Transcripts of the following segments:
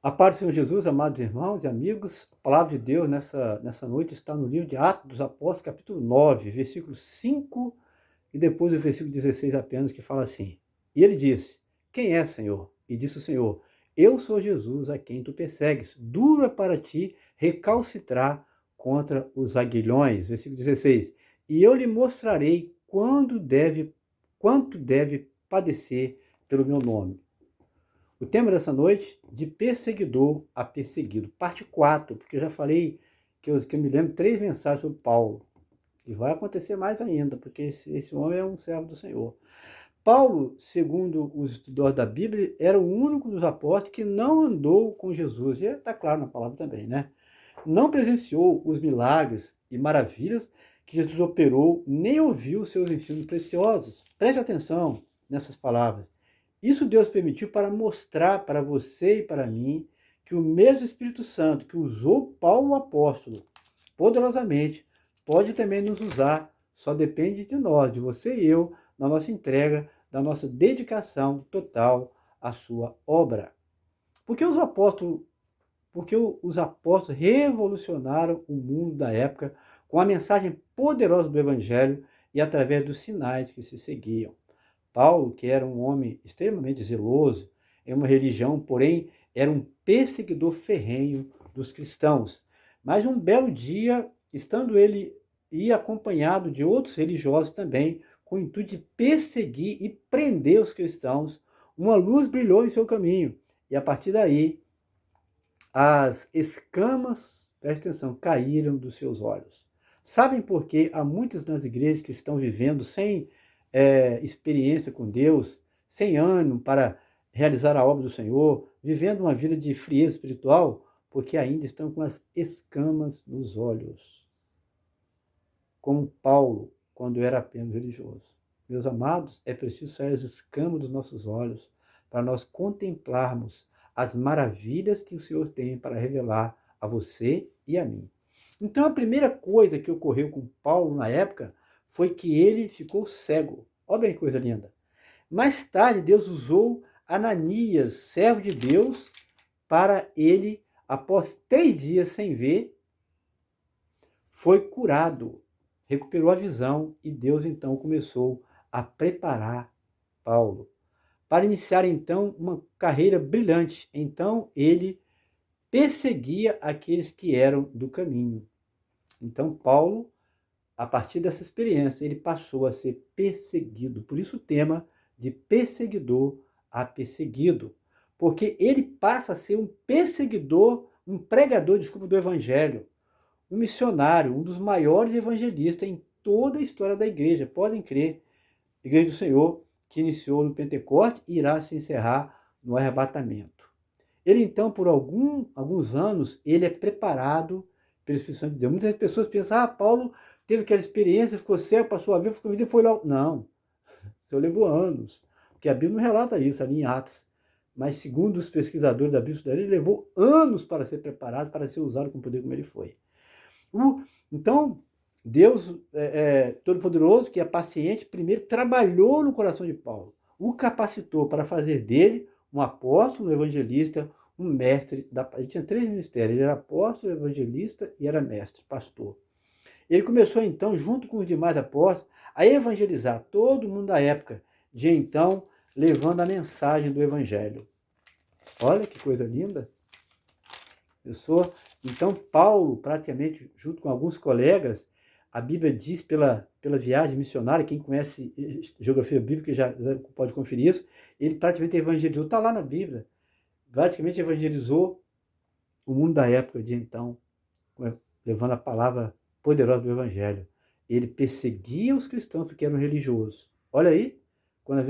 A paz do Senhor Jesus, amados irmãos e amigos, a palavra de Deus nessa noite está no livro de Atos dos Apóstolos, capítulo 9, versículo 5 e depois o versículo 16 apenas, que fala assim: E ele disse: Quem é, Senhor? E disse o Senhor: Eu sou Jesus a quem tu persegues. Duro é para ti recalcitrar contra os aguilhões. Versículo 16: E eu lhe mostrarei quanto deve padecer pelo meu nome. O tema dessa noite, de perseguidor a perseguido. Parte 4, porque eu já falei que eu me lembro 3 mensagens sobre Paulo. E vai acontecer mais ainda, porque esse homem é um servo do Senhor. Paulo, segundo os estudiosos da Bíblia, era o único dos apóstolos que não andou com Jesus. E está claro na palavra também, né? Não presenciou os milagres e maravilhas que Jesus operou, nem ouviu seus ensinos preciosos. Preste atenção nessas palavras. Isso Deus permitiu para mostrar para você e para mim que o mesmo Espírito Santo que usou Paulo o apóstolo poderosamente pode também nos usar. Só depende de nós, de você e eu, na nossa entrega, da nossa dedicação total à sua obra. Porque os apóstolos porque os apóstolos revolucionaram o mundo da época com a mensagem poderosa do Evangelho e através dos sinais que se seguiam. Paulo, que era um homem extremamente zeloso em uma religião, porém era um perseguidor ferrenho dos cristãos. Mas um belo dia, estando ele e acompanhado de outros religiosos também, com o intuito de perseguir e prender os cristãos, uma luz brilhou em seu caminho. E a partir daí, as escamas, presta atenção, caíram dos seus olhos. Sabem por que há muitas nas igrejas que estão vivendo sem experiência com Deus, sem ânimo para realizar a obra do Senhor, vivendo uma vida de frieza espiritual? Porque ainda estão com as escamas nos olhos, como Paulo, quando era apenas religioso. Meus amados, é preciso sair as escamas dos nossos olhos para nós contemplarmos as maravilhas que o Senhor tem para revelar a você e a mim. Então, a primeira coisa que ocorreu com Paulo na época foi que ele ficou cego. Olha bem que coisa linda. Mais tarde, Deus usou Ananias, servo de Deus, para ele, após 3 dias sem ver, foi curado, recuperou a visão e Deus então começou a preparar Paulo para iniciar então uma carreira brilhante. Então ele perseguia aqueles que eram do caminho. Então Paulo, a partir dessa experiência, ele passou a ser perseguido. Por isso o tema de perseguidor a perseguido, porque ele passa a ser um perseguidor, um pregador, desculpa, do evangelho, um missionário, um dos maiores evangelistas em toda a história da igreja. Podem crer, a igreja do Senhor, que iniciou no Pentecoste e irá se encerrar no arrebatamento. Ele então, por alguns anos, ele é preparado pelo Espírito Santo de Deus. Muitas pessoas pensam, Paulo teve aquela experiência, ficou cego, passou a ver, ficou vida e foi lá. Não, o Senhor levou anos, porque a Bíblia não relata isso ali em Atos. Mas segundo os pesquisadores da Bíblia, ele levou anos para ser preparado, para ser usado com o poder como ele foi. Então, Deus Todo-Poderoso, que é paciente, primeiro trabalhou no coração de Paulo, o capacitou para fazer dele um apóstolo, um evangelista, um mestre. Ele tinha 3 ministérios, ele era apóstolo, evangelista e era mestre, pastor. Ele começou então, junto com os demais apóstolos, a evangelizar todo mundo da época, de então, levando a mensagem do evangelho. Olha que coisa linda! Então, Paulo, praticamente, junto com alguns colegas, a Bíblia diz pela viagem missionária, quem conhece geografia bíblica já pode conferir isso, ele praticamente evangelizou, está lá na Bíblia, praticamente evangelizou o mundo da época de então, levando a palavra poderosa do Evangelho. Ele perseguia os cristãos porque eram religiosos. Olha aí, quando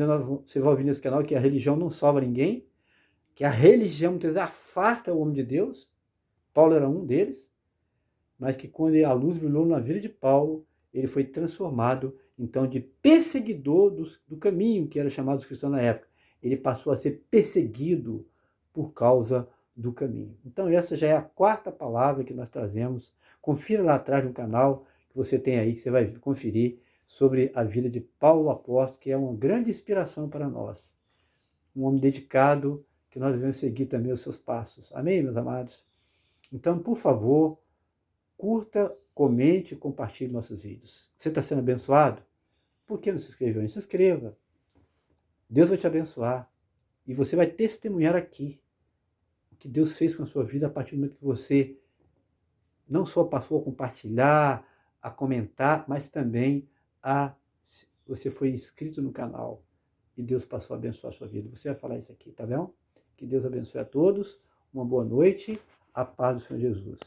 você vai ouvir nesse canal que a religião não salva ninguém, que a religião muitas vezes afasta o homem de Deus. Paulo era um deles, mas que quando a luz brilhou na vida de Paulo, ele foi transformado, então, de perseguidor do caminho, que era chamado os cristãos na época. Ele passou a ser perseguido por causa do caminho. Então, essa já é a 4ª palavra que nós trazemos. Confira lá atrás no canal que você tem aí, que você vai conferir sobre a vida de Paulo Apóstolo, que é uma grande inspiração para nós. Um homem dedicado, que nós devemos seguir também os seus passos. Amém, meus amados? Então, por favor, curta, comente e compartilhe nossos vídeos. Você está sendo abençoado? Por que não se inscreveu? Se inscreva. Deus vai te abençoar. E você vai testemunhar aqui o que Deus fez com a sua vida a partir do momento que você não só passou a compartilhar, a comentar, mas também você foi inscrito no canal e Deus passou a abençoar a sua vida. Você vai falar isso aqui, tá bom? Que Deus abençoe a todos. Uma boa noite. A paz do Senhor Jesus.